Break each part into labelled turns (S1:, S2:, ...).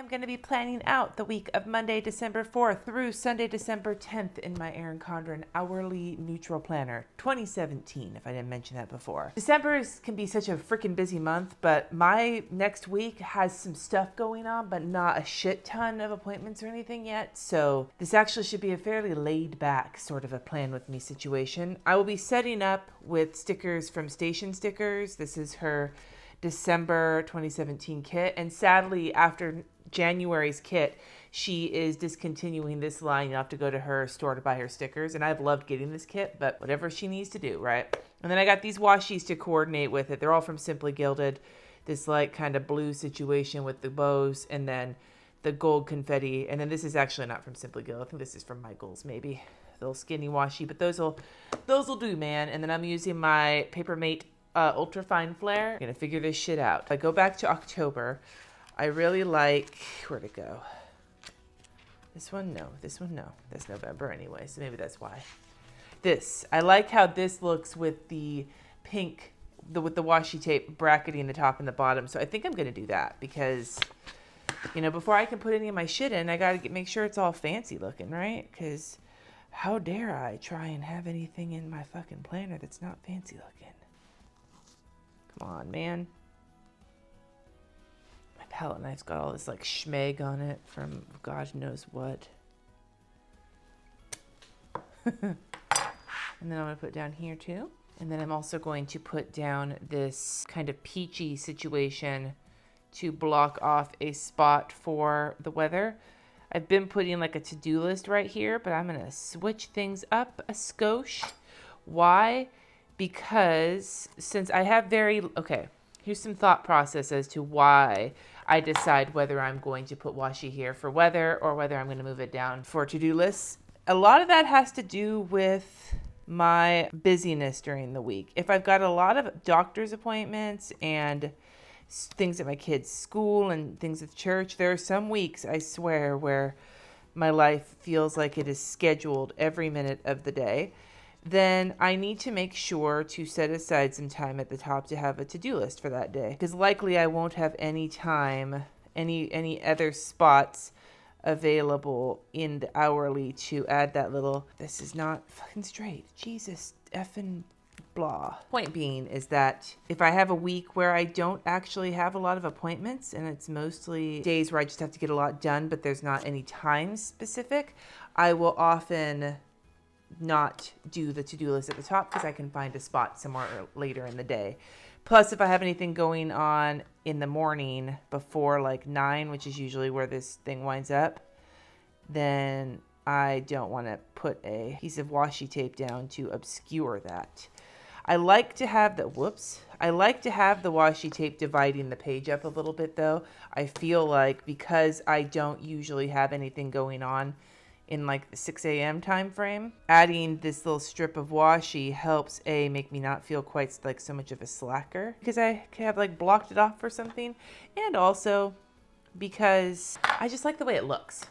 S1: am going to be planning out the week of Monday, December 4th through Sunday, December 10th in my Erin Condren Hourly Neutral Planner 2017, if I didn't mention that before. December can be such a freaking busy month, but my next week has some stuff going on, but not a shit ton of appointments or anything yet. So this actually should be a fairly laid back sort of a plan with me situation. I will be setting up with stickers from Station Stickers. This is her December 2017 kit, and sadly after January's kit she is discontinuing this line. You'll have to go to her store to buy her stickers, and I've loved getting this kit, but whatever she needs to do, right? And then I got these washies to coordinate with it. They're all from Simply Gilded, this like kind of blue situation with the bows and then the gold confetti, and then this is actually not from Simply Gilded. I think this is from Michael's, maybe the little skinny washi, but those will do, man. And then I'm using my Paper Mate ultra fine flare. I'm gonna figure this shit out. If I go back to October, I really like, where'd it go? This one, no. This one, no. That's November anyway, so maybe that's why. This, I like how this looks with the pink, with the washi tape bracketing the top and the bottom. So I think I'm gonna do that because, you know, before I can put any of my shit in, I gotta make sure it's all fancy looking, right? Because how dare I try and have anything in my fucking planner that's not fancy looking? Come on, man. My palette knife's got all this like schmeg on it from God knows what. And then I'm going to put down here too. And then I'm also going to put down this kind of peachy situation to block off a spot for the weather. I've been putting like a to-do list right here, but I'm going to switch things up a skosh. Why? Because since I have okay, here's some thought process as to why I decide whether I'm going to put washi here for weather or whether I'm going to move it down for to-do lists. A lot of that has to do with my busyness during the week. If I've got a lot of doctor's appointments and things at my kids' school and things at church, there are some weeks, I swear, where my life feels like it is scheduled every minute of the day. Then I need to make sure to set aside some time at the top to have a to-do list for that day. Because likely I won't have any time, any other spots available in the hourly to add that little, this is not fucking straight. Jesus effing blah. Point being is that if I have a week where I don't actually have a lot of appointments and it's mostly days where I just have to get a lot done, but there's not any time specific, I will often not do the to-do list at the top because I can find a spot somewhere later in the day. Plus, if I have anything going on in the morning before like 9, which is usually where this thing winds up, then I don't want to put a piece of washi tape down to obscure that. I like to have the washi tape dividing the page up a little bit though. I feel like because I don't usually have anything going on in like the 6 a.m. time frame, adding this little strip of washi helps make me not feel quite like so much of a slacker because I have like blocked it off or something, and also because I just like the way it looks.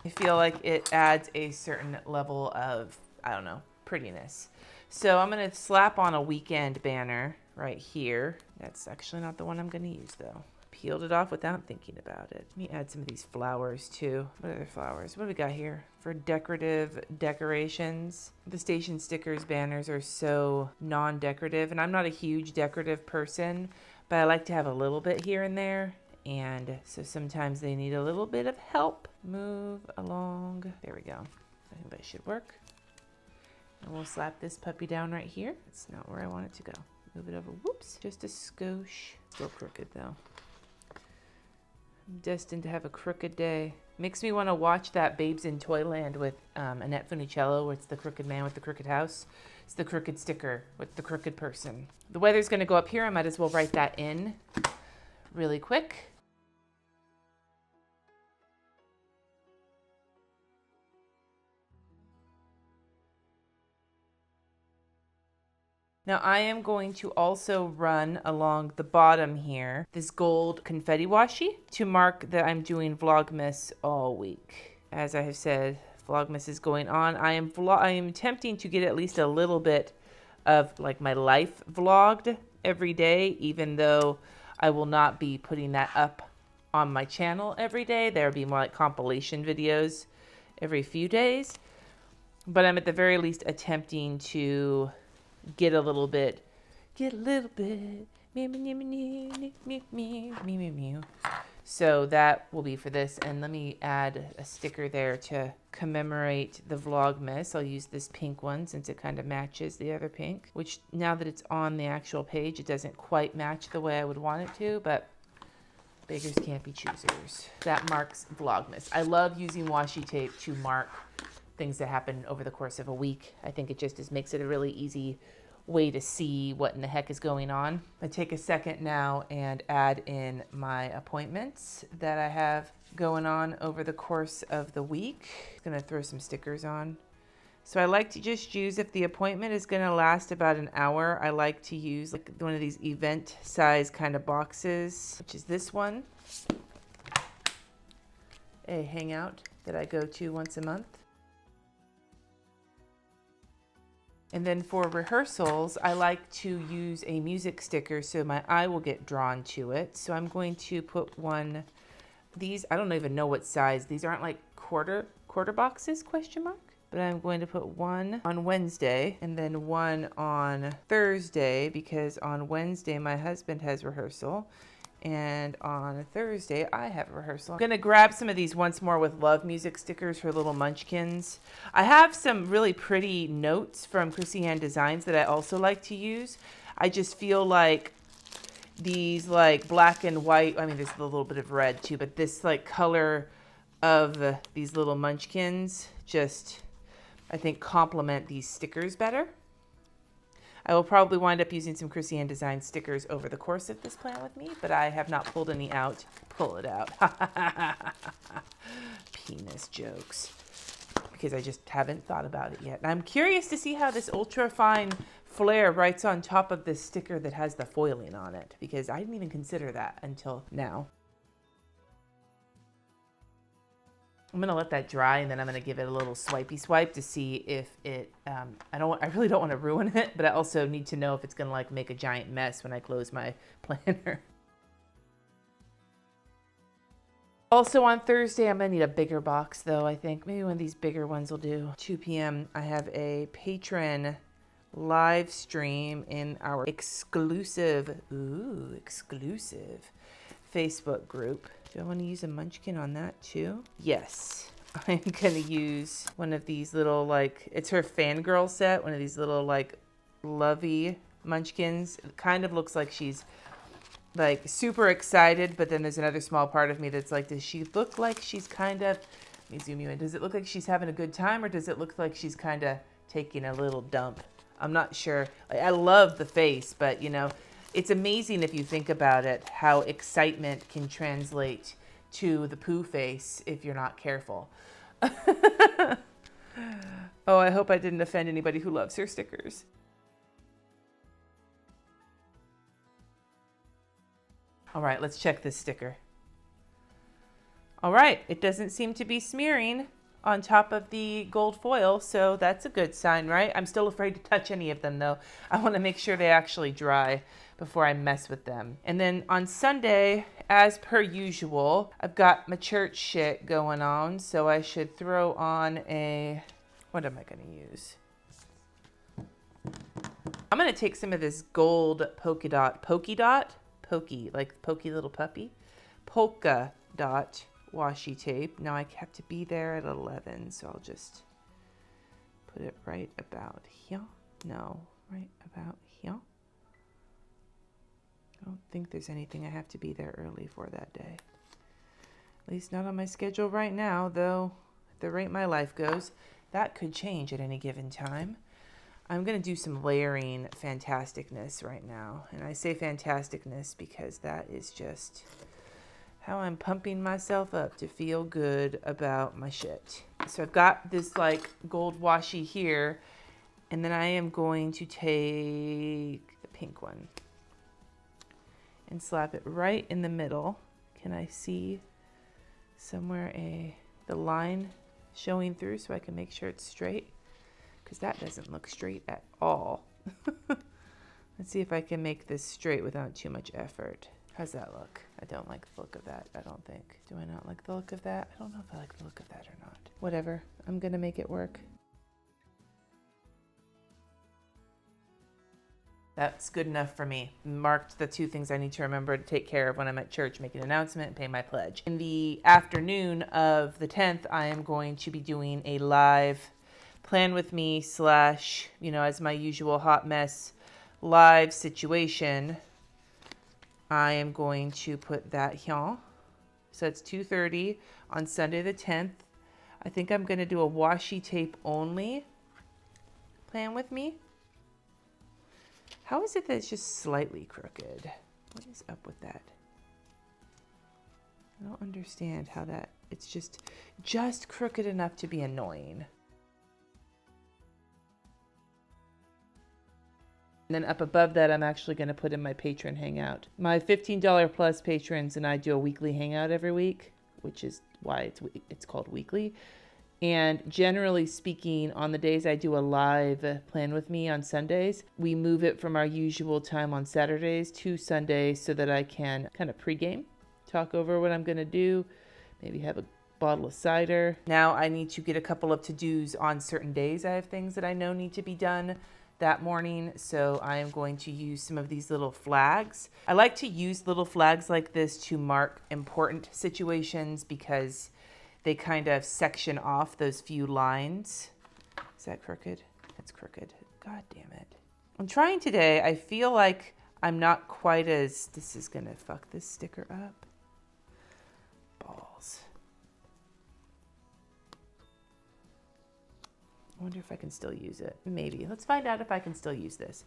S1: I feel like it adds a certain level of, I don't know, prettiness. So I'm going to slap on a weekend banner right here. That's actually not the one I'm going to use though. Peeled it off without thinking about it. Let me add some of these flowers too. What other flowers? What do we got here for decorative decorations? The Station Stickers banners are so non-decorative, and I'm not a huge decorative person, but I like to have a little bit here and there, and so sometimes they need a little bit of help. Move along. There we go. I think that should work. And we'll slap this puppy down right here. It's not where I want it to go. Move it over. Whoops. Just a skosh. Still crooked though. I'm destined to have a crooked day. Makes me want to watch that Babes in Toyland with Annette Funicello, where it's the crooked man with the crooked house. It's the crooked sticker with the crooked person. The weather's going to go up here. I might as well write that in really quick. Now I am going to also run along the bottom here this gold confetti washi to mark that I'm doing Vlogmas all week. As I have said, Vlogmas is going on. I am attempting to get at least a little bit of like my life vlogged every day, even though I will not be putting that up on my channel every day. There would be more like compilation videos every few days. But I'm at the very least attempting to get a little bit, so that will be for this. And let me add a sticker there to commemorate the Vlogmas. I'll use this pink one since it kind of matches the other pink, which now that it's on the actual page, it doesn't quite match the way I would want it to, but beggars can't be choosers. That marks Vlogmas. I love using washi tape to mark things that happen over the course of a week. I think it just makes it a really easy way to see what in the heck is going on. I take a second now and add in my appointments that I have going on over the course of the week. I'm gonna throw some stickers on. So I like to just use, if the appointment is gonna last about an hour, I like to use like one of these event size kind of boxes, which is this one, a hangout that I go to once a month. And then for rehearsals, I like to use a music sticker so my eye will get drawn to it. So I'm going to put one, these, I don't even know what size. These aren't like quarter boxes, question mark? But I'm going to put one on Wednesday and then one on Thursday, because on Wednesday my husband has rehearsal. And on Thursday, I have a rehearsal. I'm gonna grab some of these Once More with Love music stickers for little munchkins. I have some really pretty notes from Chrissy Ann Designs that I also like to use. I just feel like these like black and white, I mean, there's a little bit of red too, but this like color of these little munchkins just, I think, complement these stickers better. I will probably wind up using some Chrissy Ann Design stickers over the course of this plan with me, but I have not pulled any out. Pull it out. Penis jokes. Because I just haven't thought about it yet. And I'm curious to see how this ultra fine flare writes on top of this sticker that has the foiling on it, because I didn't even consider that until now. I'm gonna let that dry, and then I'm gonna give it a little swipey swipe to see if it, I really don't want to ruin it, but I also need to know if it's gonna like make a giant mess when I close my planner. Also on Thursday, I'm gonna need a bigger box though, I think. Maybe one of these bigger ones will do. 2 p.m. I have a patron live stream in our exclusive Facebook group. Do I want to use a munchkin on that too? Yes. I'm going to use one of these little, like, it's her fangirl set, one of these little, like, lovey munchkins. It kind of looks like she's, like, super excited, but then there's another small part of me that's like, does she look like she's kind of, let me zoom you in, does it look like she's having a good time, or does it look like she's kind of taking a little dump? I'm not sure. I love the face, but, you know, it's amazing if you think about it, how excitement can translate to the poo face if you're not careful. Oh, I hope I didn't offend anybody who loves her stickers. All right, let's check this sticker. All right, it doesn't seem to be smearing on top of the gold foil, so that's a good sign, right? I'm still afraid to touch any of them though. I want to make sure they actually dry before I mess with them. And then on Sunday, as per usual, I've got my church shit going on, so I should throw on a, what am I gonna use? I'm gonna take some of this gold polka dot, like pokey little puppy, polka dot washi tape. Now I have to be there at 11, so I'll just put it right about here. No, right about here. I don't think there's anything I have to be there early for that day. At least not on my schedule right now, though at the rate my life goes, that could change at any given time. I'm going to do some layering fantasticness right now. And I say fantasticness because that is just how I'm pumping myself up to feel good about my shit. So I've got this like gold washi here, and then I am going to take the pink one and slap it right in the middle. Can I see somewhere the line showing through so I can make sure it's straight? Because that doesn't look straight at all. Let's see if I can make this straight without too much effort. How's that look? I don't like the look of that, I don't think. Do I not like the look of that? I don't know if I like the look of that or not. Whatever, I'm gonna make it work. That's good enough for me. Marked the 2 things I need to remember to take care of when I'm at church, make an announcement and pay my pledge. In the afternoon of the 10th, I am going to be doing a live plan with me / as my usual hot mess live situation. I am going to put that here. So it's 2:30 on Sunday the 10th. I think I'm going to do a washi tape only plan with me. How is it that it's just slightly crooked? What is up with that? I don't understand how that, it's just crooked enough to be annoying. And then up above that, I'm actually going to put in my patron hangout. My $15 plus patrons and I do a weekly hangout every week, which is why it's called weekly. And generally speaking, on the days I do a live plan with me on Sundays, we move it from our usual time on Saturdays to Sundays so that I can kind of pregame, talk over what I'm going to do, maybe have a bottle of cider. Now I need to get a couple of to-dos on certain days. I have things that I know need to be done that morning, so I am going to use some of these little flags. I like to use little flags like this to mark important situations because they kind of section off those few lines. Is that crooked? It's crooked. God damn it. I'm trying today. I feel like I'm not quite as... This is going to fuck this sticker up. Balls. I wonder if I can still use it. Maybe. Let's find out if I can still use this.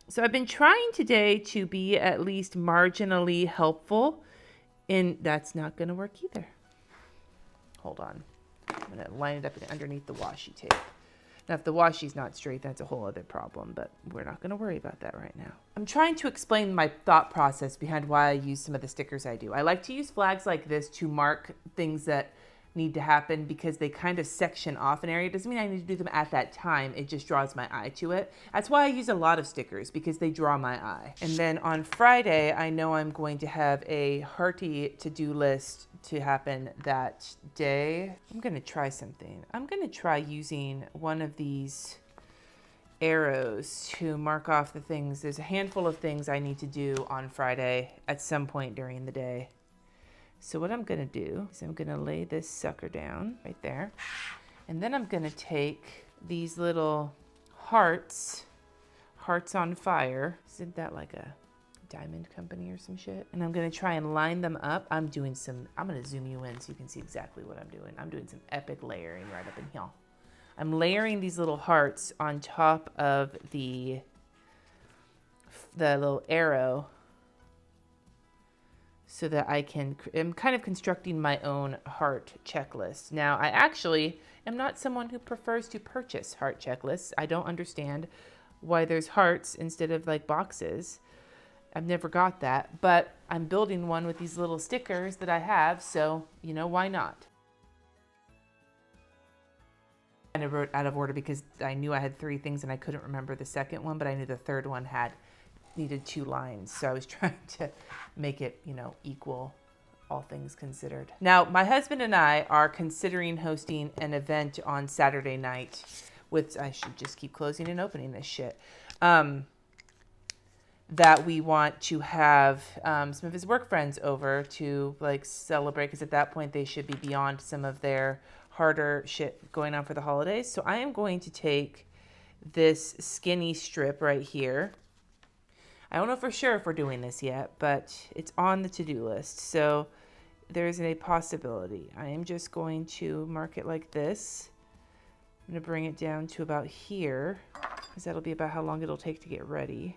S1: So I've been trying today to be at least marginally helpful. And that's not going to work either. Hold on. I'm going to line it up underneath the washi tape. Now, if the washi's not straight, that's a whole other problem, but we're not going to worry about that right now. I'm trying to explain my thought process behind why I use some of the stickers I do. I like to use flags like this to mark things that need to happen because they kind of section off an area. It doesn't mean I need to do them at that time. It just draws my eye to it. That's why I use a lot of stickers, because they draw my eye. And then on Friday, I know I'm going to have a hearty to-do list to happen that day. I'm going to try something. I'm going to try using one of these arrows to mark off the things. There's a handful of things I need to do on Friday at some point during the day. So what I'm going to do is I'm going to lay this sucker down right there. And then I'm going to take these little hearts on fire. Isn't that like a diamond company or some shit? And I'm going to try and line them up. I'm going to zoom you in so you can see exactly what I'm doing. I'm doing some epic layering right up in here. I'm layering these little hearts on top of the little arrow, so that I'm kind of constructing my own heart checklist. Now, I actually am not someone who prefers to purchase heart checklists. I don't understand why there's hearts instead of like boxes. I've never got that, but I'm building one with these little stickers that I have, so, why not? I wrote out of order because I knew I had 3 things and I couldn't remember the second one, but I knew the third one needed 2 lines. So I was trying to make it, equal, all things considered. Now, my husband and I are considering hosting an event on Saturday night with, I should just keep closing and opening this shit, that we want to have some of his work friends over to like celebrate, because at that point they should be beyond some of their harder shit going on for the holidays. So I am going to take this skinny strip right here. I don't know for sure if we're doing this yet, but it's on the to-do list. So there's a possibility. I am just going to mark it like this. I'm going to bring it down to about here, because that'll be about how long it'll take to get ready.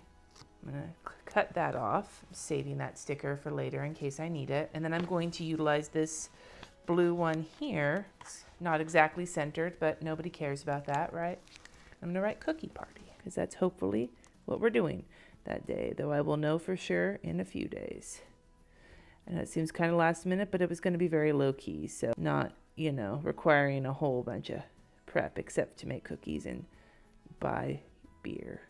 S1: I'm going to cut that off. I'm saving that sticker for later in case I need it. And then I'm going to utilize this blue one here. It's not exactly centered, but nobody cares about that, right? I'm going to write cookie party, because that's hopefully what we're doing that day, though I will know for sure in a few days. And it seems kind of last minute, but it was going to be very low key, so not, requiring a whole bunch of prep except to make cookies and buy beer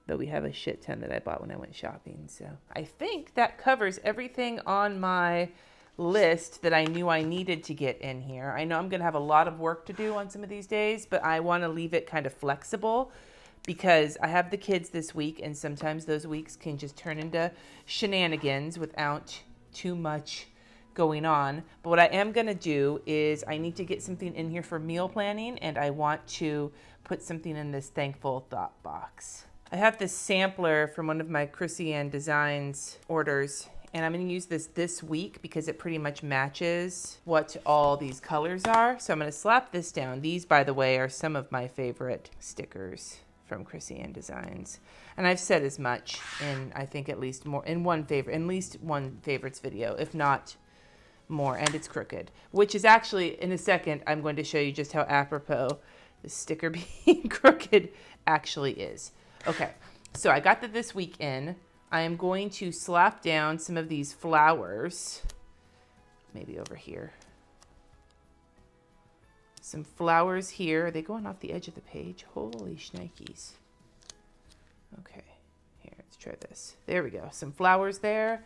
S1: though we have a shit ton that I bought when I went shopping. So I think that covers everything on my list that I knew I needed to get in here. I know I'm going to have a lot of work to do on some of these days, but I want to leave it kind of flexible because I have the kids this week, and sometimes those weeks can just turn into shenanigans without too much going on. But what I am going to do is I need to get something in here for meal planning, and I want to put something in this thankful thought box. I have this sampler from one of my Chrissy Ann Designs orders, and I'm going to use this week because it pretty much matches what all these colors are. So I'm going to slap this down. These, by the way, are some of my favorite stickers from Chrissy Ann Designs. And I've said as much in, I think, at least one favorites video, if not more. And it's crooked, which is actually, in a second, I'm going to show you just how apropos the sticker being crooked actually is. Okay, so I got this week in. I am going to slap down some of these flowers, maybe over here. Some flowers here. Are they going off the edge of the page? Holy shnikes. Okay, here, let's try this. There we go. Some flowers there,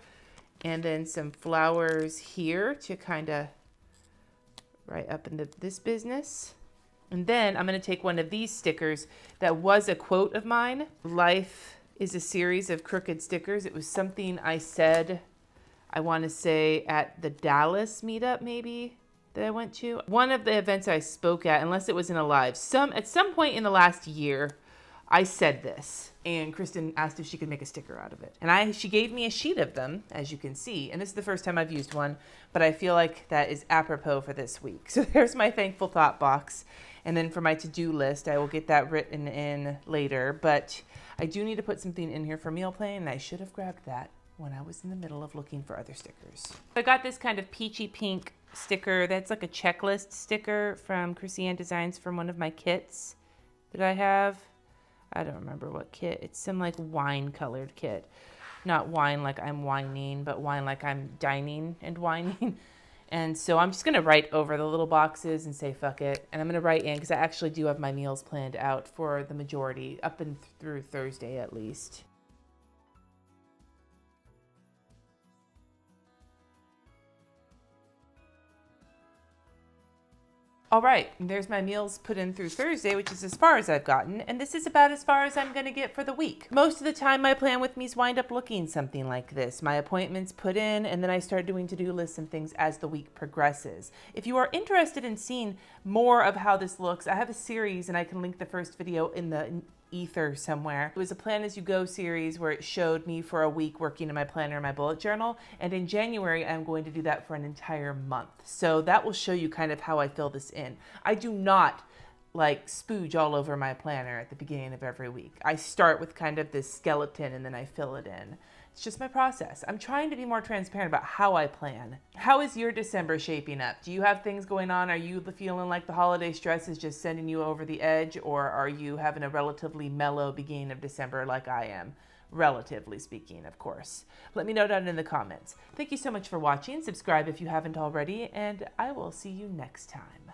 S1: and then some flowers here to kind of right up into this business. And then I'm going to take one of these stickers that was a quote of mine. Life is a series of crooked stickers. It was something I said, I want to say at the Dallas meetup maybe that I went to. One of the events I spoke at, unless it was in a live, at some point in the last year, I said this, and Kristen asked if she could make a sticker out of it. And she gave me a sheet of them, as you can see, and this is the first time I've used one, but I feel like that is apropos for this week. So there's my thankful thought box. And then for my to-do list, I will get that written in later, but I do need to put something in here for meal planning, and I should have grabbed that when I was in the middle of looking for other stickers. I got this kind of peachy pink sticker that's like a checklist sticker from Chrissy Ann Designs from one of my kits that I have. I don't remember what kit. It's some like wine colored kit. Not wine like I'm whining, but wine like I'm dining and whining. And so I'm just going to write over the little boxes and say fuck it. And I'm going to write in because I actually do have my meals planned out for the majority up and through Thursday at least. All right, there's my meals put in through Thursday, which is as far as I've gotten, and this is about as far as I'm going to get for the week. Most of the time, my plan with me's wind up looking something like this. My appointments put in, and then I start doing to-do lists and things as the week progresses. If you are interested in seeing more of how this looks, I have a series, and I can link the first video in the ether somewhere. It was a plan as you go series where it showed me for a week working in my planner and my bullet journal, and in January I'm going to do that for an entire month. So that will show you kind of how I fill this in. I do not like spooge all over my planner at the beginning of every week. I start with kind of this skeleton and then I fill it in. It's just my process. I'm trying to be more transparent about how I plan. How is your December shaping up? Do you have things going on? Are you feeling like the holiday stress is just sending you over the edge, or are you having a relatively mellow beginning of December like I am? Relatively speaking, of course. Let me know down in the comments. Thank you so much for watching. Subscribe if you haven't already, and I will see you next time.